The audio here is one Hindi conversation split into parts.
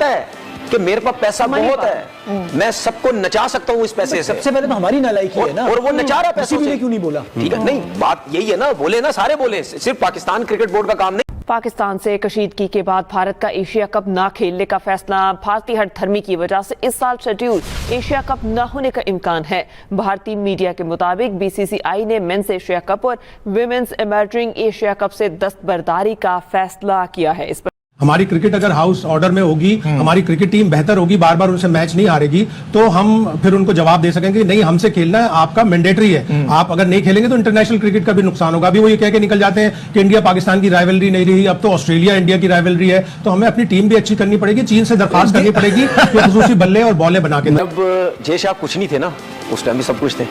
चाहता है कि मेरे पास पैसा बहुत है, मैं सबको नचा सकता हूँ इस पैसे से। सबसे पहले तो हमारी नालायकी है ना, और वो नचा रहा पैसे से। क्यों नहीं बोला? ठीक है, नहीं बात यही है ना, बोले ना, सारे बोले, सिर्फ पाकिस्तान क्रिकेट बोर्ड का काम नहीं। पाकिस्तान से कशीदगी के बाद भारत का एशिया कप ना खेलने का फैसला भारतीय हठधर्मी की वजह से इस साल शेड्यूल एशिया कप न होने का इम्कान है। भारतीय मीडिया के मुताबिक बीसीसीआई ने मेंस एशिया कप और विमेंस इमर्जिंग एशिया कप से दस्तबरदारी का फैसला किया है। इस पर हमारी क्रिकेट अगर हाउस ऑर्डर में होगी, हमारी क्रिकेट टीम बेहतर होगी, बार बार उनसे मैच नहीं हारेगी, तो हम फिर उनको जवाब दे सकेंगे नहीं हमसे खेलना है, आपका मैंडेटरी है, आप अगर नहीं खेलेंगे तो इंटरनेशनल क्रिकेट का भी नुकसान होगा। अभी वो ये कह के निकल जाते हैं कि इंडिया पाकिस्तान की राइवलरी नहीं रही, अब तो ऑस्ट्रेलिया इंडिया की राइवलरी है, तो हमें अपनी टीम भी अच्छी करनी पड़ेगी, चीन से दरखास्त करनी पड़ेगी कि खुसूसी बल्ले और बॉलें बना के। जब जय शाह कुछ नहीं थे ना, उस टाइम भी सब कुछ थे।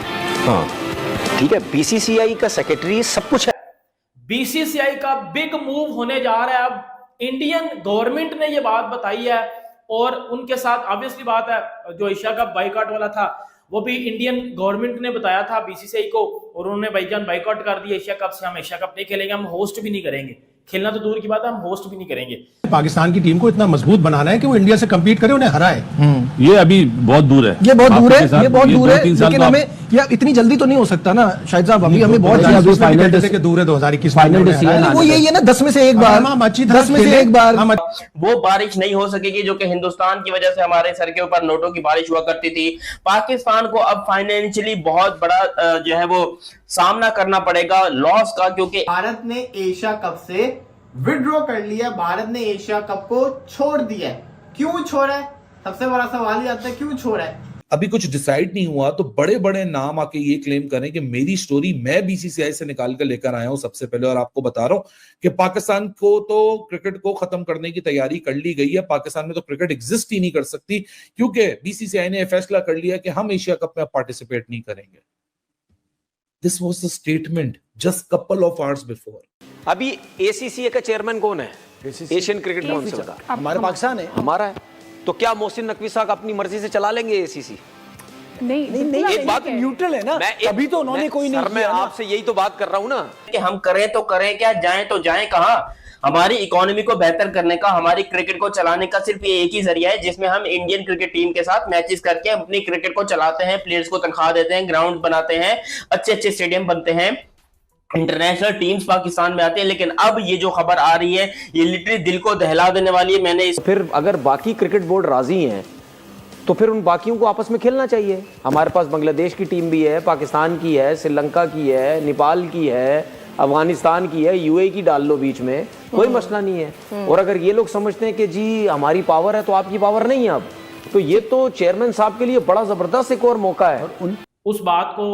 हाँ ठीक है, बीसीसीआई का सेक्रेटरी सब कुछ है। बीसीसीआई का बिग मूव होने जा रहा है। अब इंडियन गवर्नमेंट ने ये बात बताई है और उनके साथ ऑब्वियसली बात है, जो एशिया कप बाइकआउट वाला था वो भी इंडियन गवर्नमेंट ने बताया था बीसीसीआई को, और उन्होंने भाईजान बाइकआउट कर दिया एशिया कप से, हम एशिया कप नहीं खेलेंगे, हम होस्ट भी नहीं करेंगे, खेलना तो दूर की बात है, हम होस्ट भी नहीं करेंगे। पाकिस्तान की टीम को इतना मजबूत बनाना है कि वो इंडिया से कम्पीट करे, उन्हें हराए। ये अभी बहुत दूर है, ये बहुत दूर है, ये बहुत दूर है, लेकिन हमें या इतनी जल्दी तो नहीं हो सकता ना शाहिद साहब, अभी हमें बहुत फाइनल के दूर है 2021 फाइनल डिसीजन वो यही है ना, 10 में से एक बार, 10 में से एक बार। वो बारिश नहीं हो सकेगी जो कि हिंदुस्तान की वजह से हमारे सर के ऊपर नोटों की बारिश हुआ करती थी। पाकिस्तान को अब फाइनेंशियली बहुत बड़ा जो है वो सामना करना पड़ेगा लॉस का, क्योंकि भारत ने एशिया कप से विड्रॉ कर लिया, भारत ने एशिया कप को छोड़ दिया। क्यों छोड़ा है? सबसे बड़ा सवाल ये आता है, क्यों छोड़ा है? अभी कुछ डिसाइड नहीं हुआ, तो बड़े बड़े नाम आके ये क्लेम करें कि मेरी स्टोरी मैं बीसीसीआई से निकाल कर लेकर आया हूं सबसे पहले, और आपको बता रहा हूं कि पाकिस्तान को तो क्रिकेट को खत्म करने की तैयारी कर ली गई है। पाकिस्तान में तो क्रिकेट एग्जिस्ट ही नहीं कर सकती, क्योंकि बीसीसीआई ने फैसला कर लिया कि हम एशिया कप में पार्टिसिपेट नहीं करेंगे। This was the statement just couple of hours before. अभी एसीसी का चेयरमैन कौन है? एशियन क्रिकेट काउंसिल का हमारा पाकिस्तान है, हमारा है। तो क्या मोहसिन नकवी साहब अपनी मर्जी से चला लेंगे एसीसी? नहीं, एक बात न्यूट्रल है ना, अभी तो उन्होंने कोई नहीं किया। मैं आपसे यही तो बात कर रहा हूं ना कि हम करें तो करें क्या, जाएं तो जाएं कहां। हमारी इकोनॉमी को बेहतर करने का, हमारी क्रिकेट को चलाने का सिर्फ ये एक ही जरिया है, जिसमें हम इंडियन क्रिकेट टीम के साथ मैचेस करके अपनी क्रिकेट को चलाते हैं, प्लेयर्स को तनख्वाह देते हैं, ग्राउंड बनाते हैं, अच्छे अच्छे स्टेडियम बनते हैं, इंटरनेशनल टीम्स पाकिस्तान में आते हैं। लेकिन अब ये जो खबर आ रही है ये लिटरली दिल को दहला देने वाली है। मैंने फिर अगर बाकी क्रिकेट बोर्ड राजी हैं तो फिर उन बाकियों को आपस में खेलना चाहिए। हमारे पास बांग्लादेश की टीम भी है, पाकिस्तान की है, श्रीलंका की है, नेपाल की है, अफगानिस्तान की है, यूएई की डाल लो बीच में, कोई मसला नहीं है। और अगर ये लोग समझते हैं कि जी हमारी पावर है तो आपकी पावर नहीं है अब, तो ये तो चेयरमैन साहब के लिए बड़ा जबरदस्त एक और मौका है। उस बात को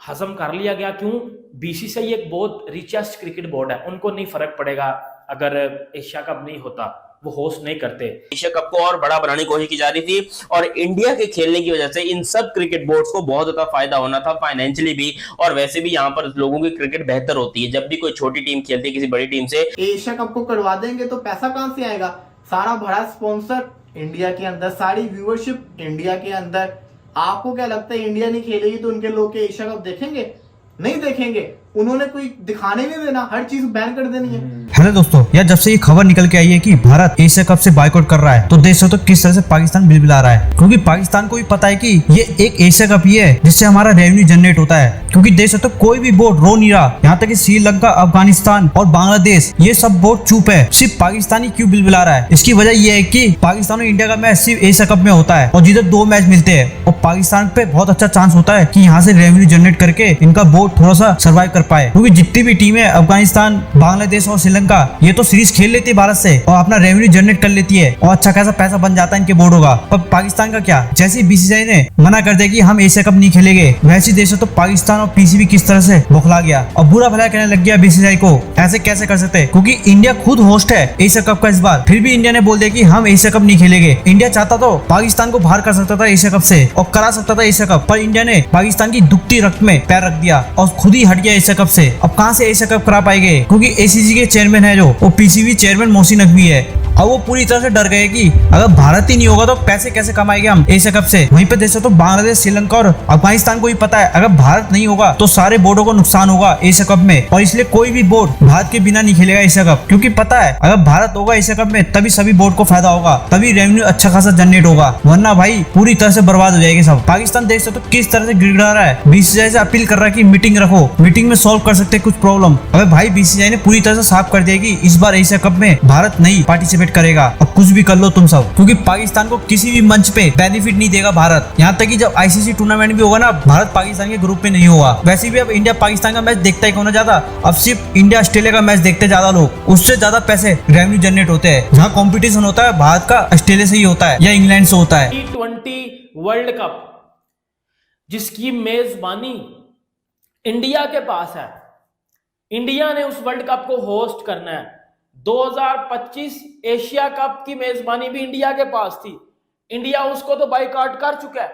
हजम कर लिया गया। क्यों? बीसीसीआई एक बहुत रिचेस्ट क्रिकेट बोर्ड है, उनको नहीं फर्क पड़ेगा अगर एशिया कप नहीं होता, वो होस्ट नहीं करते। एशिया कप को और बड़ा बनाने की कोशिश की जा रही थी, और इंडिया के खेलने की वजह से इन सब क्रिकेट बोर्ड्स को बहुत ज्यादा फायदा होना था, फाइनेंशियली भी, और वैसे भी यहाँ पर लोगों की क्रिकेट बेहतर होती है जब भी कोई छोटी टीम खेलती है किसी बड़ी टीम से। एशिया कप को करवा देंगे तो पैसा कहां से आएगा? सारा बड़ा स्पॉन्सर इंडिया के अंदर, सारी व्यूअरशिप इंडिया के अंदर। आपको क्या लगता है इंडिया नहीं खेलेगी तो उनके लोग एशिया कप देखेंगे? नहीं देखेंगे। उन्होंने कोई दिखाने नहीं देना, हर चीज बैन कर देनी है। हेलो दोस्तों, यार जब से ये खबर निकल के आई है कि भारत एशिया कप से बाइकआउट कर रहा है, तो देख सकते हो किस तरह से पाकिस्तान बिलबिला रहा है, क्योंकि पाकिस्तान को भी पता है कि ये एक एशिया कप ही है जिससे हमारा रेवेन्यू जनरेट होता है। क्योंकि देख सकते हो कोई भी बोर्ड रो नहीं रहा, यहाँ तक कि श्रीलंका, अफगानिस्तान और बांग्लादेश ये सब बोर्ड चुप है, सिर्फ पाकिस्तानी क्यों बिलबिला रहा है? इसकी वजह ये है कि पाकिस्तान और इंडिया का मैच सिर्फ एशिया कप में होता है और जिधर 2 मैच मिलते हैं, और पाकिस्तान पे बहुत अच्छा चांस होता है कि यहाँ से रेवेन्यू जनरेट करके इनका बोर्ड थोड़ा सा सर्वाइव कर पाए। क्योंकि जितनी भी टीमें अफगानिस्तान, बांग्लादेश और श्रीलंका ये तो सीरीज खेल लेती है भारत से और अपना रेवेन्यू जनरेट कर लेती है और अच्छा खासा पैसा बन जाता है इनके बोर्डों का। पर पाकिस्तान का क्या? जैसे बीसीसीआई ने मना कर दिया कि हम एशिया कप नहीं खेलेंगे, वैसे देश तो पाकिस्तान और पीसीबी किस तरह से बौखला गया और बुरा भला कहने लग गया बीसीसीआई को। ऐसे कैसे कर सकते? क्योंकि इंडिया खुद होस्ट है एशिया कप का इस बार, फिर भी इंडिया ने बोल दिया कि हम एशिया कप नहीं खेलेंगे। इंडिया चाहता तो पाकिस्तान को बाहर कर सकता था एशिया कप से और करा सकता था एशिया कप, पर इंडिया ने पाकिस्तान की दुखती रक्त में पैर रख दिया और खुद ही हट गया एशिया कप से। अब कहां से एशिया कप करा पाएंगे? क्योंकि एसीसी के चेयरमैन है जो वो पीसीबी चेयरमैन मोहसिन नकवी है। अब वो पूरी तरह से डर गए कि अगर भारत ही नहीं होगा तो पैसे कैसे कमाएंगे हम एशिया कप से। वहीं पे देख सकते हो बांग्लादेश, श्रीलंका और अफगानिस्तान को भी पता है अगर भारत नहीं होगा तो सारे बोर्डों को नुकसान होगा एशिया कप में, और इसलिए कोई भी बोर्ड भारत के बिना नहीं खेलेगा एशिया कप, क्योंकि पता है अगर भारत होगा एशिया कप में तभी सभी बोर्ड को फायदा होगा, तभी रेवेन्यू अच्छा खासा जनरेट होगा, वरना भाई पूरी तरह से बर्बाद हो जाएगी सब। पाकिस्तान देख सकते हो किस तरह से गिड़गिड़ा रहा है, बीसीसीआई से अपील कर रहा है कि मीटिंग रखो, मीटिंग में सॉल्व कर सकते हैं कुछ प्रॉब्लम। अबे भाई बीसीसीआई ने पूरी तरह से साफ कर दिया कि इस बार एशिया कप में भारत नहीं पार्टिसिपेट करेगा, अब कुछ भी कर लो तुम सब, क्योंकि पाकिस्तान को किसी भी मंच पे बेनिफिट नहीं देगा भारत। यहाँ तक कि जब आईसीसी टूर्नामेंट भी होगा ना, भारत पाकिस्तान के ग्रुप में नहीं होगा। वैसे भी अब इंडिया पाकिस्तान का मैच देखता ही कौन है ज्यादा, अब सिर्फ इंडिया ऑस्ट्रेलिया का मैच देखते ज्यादा लोग, उससे ज्यादा पैसे रेवेन्यू जनरेट होते हैं। जहाँ कॉम्पिटिशन होता है भारत का ऑस्ट्रेलिया से ही होता है या इंग्लैंड से होता है। T20 वर्ल्ड कप जिसकी मेजबानी इंडिया के पास है, इंडिया ने उस वर्ल्ड कप को होस्ट करना है। 2025 एशिया कप की मेजबानी भी इंडिया के पास थी, इंडिया उसको तो बाइकआउट कर चुका है।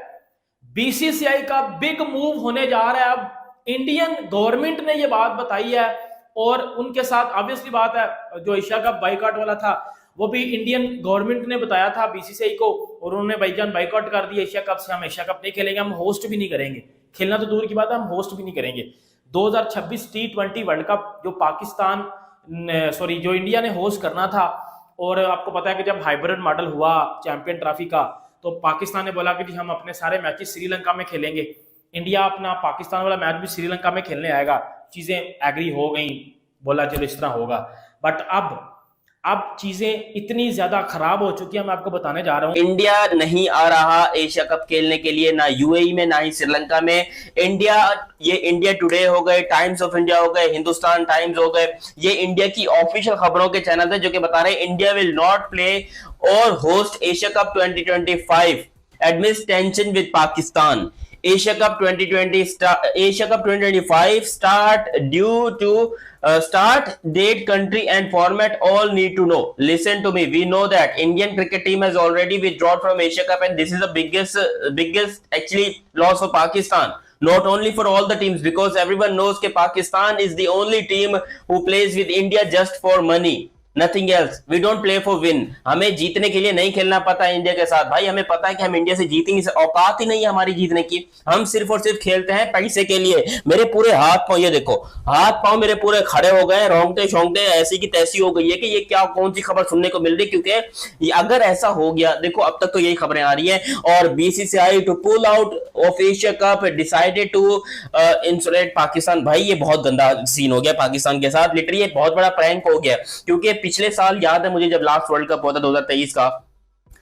बीसीसीआई का बिग मूव होने जा रहा है। अब इंडियन गवर्नमेंट ने ये बात बताई है और उनके साथ ऑब्वियसली बात है, जो एशिया कप बाइकआउट वाला था वो भी इंडियन गवर्नमेंट ने बताया था बीसीसीआई को, और उन्होंने भाईजान बाइकआउट कर दिया एशिया कप से, हम एशिया कप नहीं खेलेंगे, हम होस्ट भी नहीं करेंगे, खेलना तो दूर की बात है, हम होस्ट भी नहीं करेंगे। 2026 T20 वर्ल्ड कप जो इंडिया ने होस्ट करना था, और आपको पता है कि जब हाइब्रिड मॉडल हुआ चैंपियन ट्रॉफी का, तो पाकिस्तान ने बोला कि जी हम अपने सारे मैचेस श्रीलंका में खेलेंगे, इंडिया अपना पाकिस्तान वाला मैच भी श्रीलंका में खेलने आएगा। चीजें एग्री हो गई, बोला चलो इस तरह होगा, बट अब चीजें इतनी ज्यादा खराब हो चुकी है, मैं आपको बताने जा रहा हूँ। इंडिया नहीं आ रहा एशिया कप खेलने के लिए, ना यूएई में ना ही श्रीलंका में। इंडिया टुडे हो गए, टाइम्स ऑफ इंडिया हो गए, हिंदुस्तान टाइम्स हो गए, ये इंडिया की ऑफिशियल खबरों के चैनल थे जो कि बता रहे हैं इंडिया विल नॉट प्ले और host Asia cup 2025 admits tension with Pakistan. Asia Cup 2025 start due to start, date, country and format all need to know. Listen to me. We know that Indian cricket team has already withdrawn from Asia Cup, and this is the biggest actually loss for Pakistan. Not only for all the teams, because everyone knows that Pakistan is the only team who plays with India just for money. Nothing else. We don't play for win. हमें जीतने के लिए नहीं खेलना पता है इंडिया के साथ। भाई हमें पता है कि हम इंडिया से जीतेंगे, औकात ही नहीं है हमारी जीतने की। हम सिर्फ और सिर्फ खेलते हैं पैसे के लिए। मेरे पूरे हाथ पांव, ये देखो हाथ पांव मेरे पूरे खड़े हो गए, रोंगटे शोंगटे ऐसी की तैसी हो गई है कि ये क्या कौन सी खबर सुनने को मिल रही, क्योंकि अगर ऐसा हो गया, देखो अब तक तो यही खबरें आ रही है। और BCCI to pull out of Asia cup decided to insulate Pakistan. भाई ये बहुत गंदा सीन हो गया पाकिस्तान के साथ, लिटरली एक बहुत बड़ा प्रैंक हो गया, क्योंकि पिछले साल याद है मुझे जब लास्ट वर्ल्ड कप हुआ था 2023 का,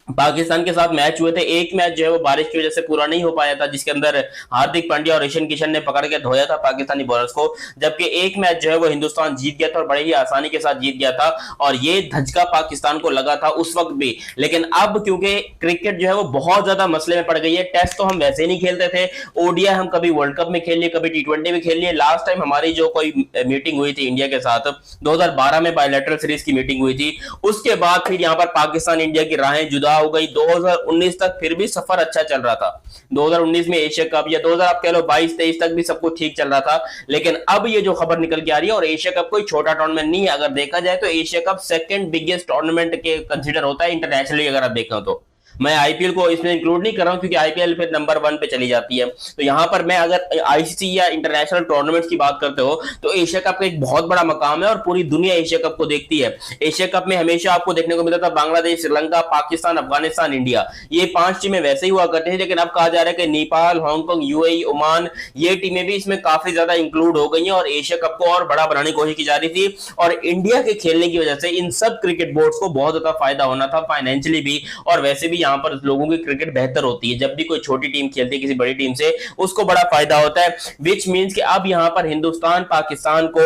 पाकिस्तान के साथ मैच हुए थे, एक मैच जो है वो बारिश की वजह से पूरा नहीं हो पाया था, जिसके अंदर हार्दिक पांड्या और ईशान किशन ने पकड़ के धोया था पाकिस्तानी बॉलर्स को, जबकि एक मैच जो है वो हिंदुस्तान जीत गया था और बड़े ही आसानी के साथ जीत गया था, और ये धचका पाकिस्तान को लगा था उस वक्त भी। लेकिन अब क्योंकि क्रिकेट जो है वो बहुत ज्यादा मसले में पड़ गई है, टेस्ट तो हम वैसे नहीं खेलते थे, ओडीआई हम कभी वर्ल्ड कप में खेल लिए, कभी T20 में खेल लिए। लास्ट टाइम हमारी जो कोई मीटिंग हुई थी इंडिया के साथ 2012 में बायलैटरल सीरीज की मीटिंग हुई थी, उसके बाद फिर यहाँ पर पाकिस्तान इंडिया की राहें जुदा हो गई। 2019 तक फिर भी सफर अच्छा चल रहा था, 2019 में एशिया कप या 2022-23 तक भी सब कुछ ठीक चल रहा था। लेकिन अब ये जो खबर निकल के आ रही है, और एशिया कप कोई छोटा टूर्नामेंट नहीं है, अगर देखा जाए तो Asia cup second biggest tournament के कंसीडर होता है इंटरनेशनली, अगर आप देखें तो। मैं आईपीएल को इसमें इंक्लूड नहीं कर रहा हूं क्योंकि आईपीएल फिर नंबर 1 पे चली जाती है। तो यहां पर मैं अगर आईसीसी या इंटरनेशनल टूर्नामेंट्स की बात करते हो तो एशिया कप का एक बहुत बड़ा मकाम है और पूरी दुनिया एशिया कप को देखती है। एशिया कप में हमेशा आपको देखने को मिलता था बांग्लादेश, श्रीलंका, पाकिस्तान, अफगानिस्तान, इंडिया, ये 5 टीमें वैसे ही हुआ करती थी। लेकिन अब कहा जा रहा है कि नेपाल, हांगकांग, यूएई, ओमान, ये टीमें भी इसमें काफी ज्यादा इंक्लूड हो गई हैं और एशिया कप को और बड़ा बनाने की कोशिश की जा रही थी। और इंडिया के खेलने की वजह से इन सब क्रिकेट बोर्ड्स को बहुत ज्यादा फायदा होना था, फाइनेंशियली भी, और वैसे भी यहाँ पर लोगों की क्रिकेट बेहतर होती है। जब भी कोई छोटी टीम खेलती है किसी बड़ी टीम से, उसको बड़ा फायदा होता है, विच मींस कि अब यहां पर हिंदुस्तान पाकिस्तान को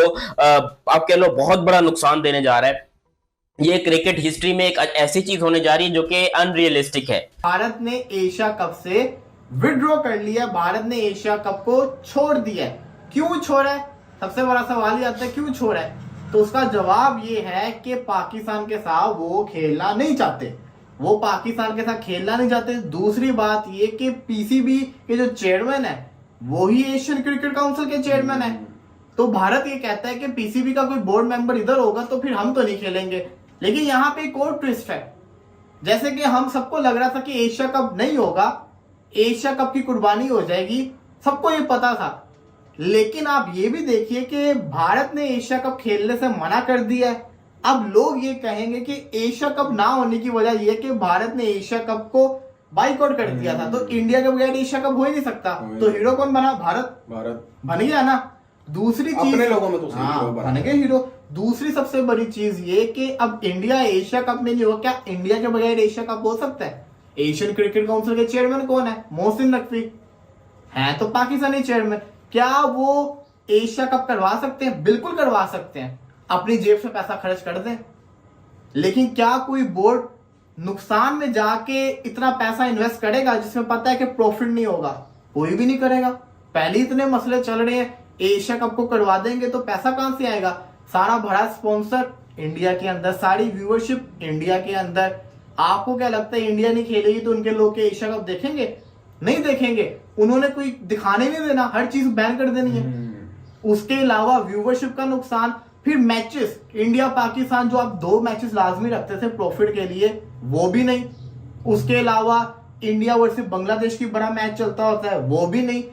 आप कह लो बहुत बड़ा नुकसान देने जा रहा है। ये क्रिकेट हिस्ट्री में एक ऐसी चीज होने जा रही है जो कि अनरियलिस्टिक है। भारत ने एशिया कप से विड्रॉ कर लिया, भारत ने एशिया कप को छोड़ दिया। क्यों छोड़ा है? सबसे बड़ा सवाल ये आता है, क्यों छोड़ा है? तो उसका जवाब ये है कि पाकिस्तान के साथ वो खेलना नहीं चाहते, वो पाकिस्तान के साथ खेलना नहीं चाहते। दूसरी बात ये कि पीसीबी के जो चेयरमैन है वो ही एशियन क्रिकेट काउंसिल के चेयरमैन है। तो भारत ये कहता है कि पीसीबी का कोई बोर्ड मेंबर इधर होगा तो फिर हम तो नहीं खेलेंगे। लेकिन यहाँ पे एक और ट्विस्ट है, जैसे कि हम सबको लग रहा था कि एशिया कप नहीं होगा, एशिया कप की कुर्बानी हो जाएगी, सबको ये पता था। लेकिन आप ये भी देखिए कि भारत ने एशिया कप खेलने से मना कर दिया है। अब लोग ये कहेंगे कि एशिया कप ना होने की वजह यह कि भारत ने एशिया कप को बाइकआउट कर दिया था, तो इंडिया के बगैर एशिया कप हो ही नहीं सकता। तो हीरो कौन बना? भारत बन गया ना। दूसरी चीज अपने लोगों में तो बन गए हीरो। दूसरी सबसे बड़ी चीज ये कि अब इंडिया एशिया कप में नहीं होगा। क्या इंडिया के बगैर एशिया कप हो सकता है? एशियन क्रिकेट काउंसिल के चेयरमैन कौन है? मोहसिन नकवी है, तो पाकिस्तानी चेयरमैन। क्या वो एशिया कप करवा सकते हैं? बिल्कुल करवा सकते हैं, अपनी जेब से पैसा खर्च कर दें। लेकिन क्या कोई बोर्ड नुकसान में जाके इतना पैसा इन्वेस्ट करेगा जिसमें पता है कि प्रॉफिट नहीं होगा? कोई भी नहीं करेगा। पहले इतने मसले चल रहे हैं, एशिया कप को करवा देंगे तो पैसा कहां से आएगा? सारा बड़ा स्पॉन्सर इंडिया के अंदर, सारी व्यूअरशिप इंडिया के अंदर। आपको क्या लगता है इंडिया नहीं खेलेगी तो उनके लोग के एशिया कप देखेंगे? नहीं देखेंगे। उन्होंने कोई दिखाने नहीं देना, हर चीज बैन कर देनी है। उसके अलावा व्यूअरशिप का नुकसान, फिर मैचेस इंडिया पाकिस्तान जो आप 2 मैचेस लाजमी रखते थे प्रॉफिट के लिए, वो भी नहीं। उसके अलावा इंडिया वर्सेस बांग्लादेश की बड़ा मैच चलता होता है, वो भी नहीं।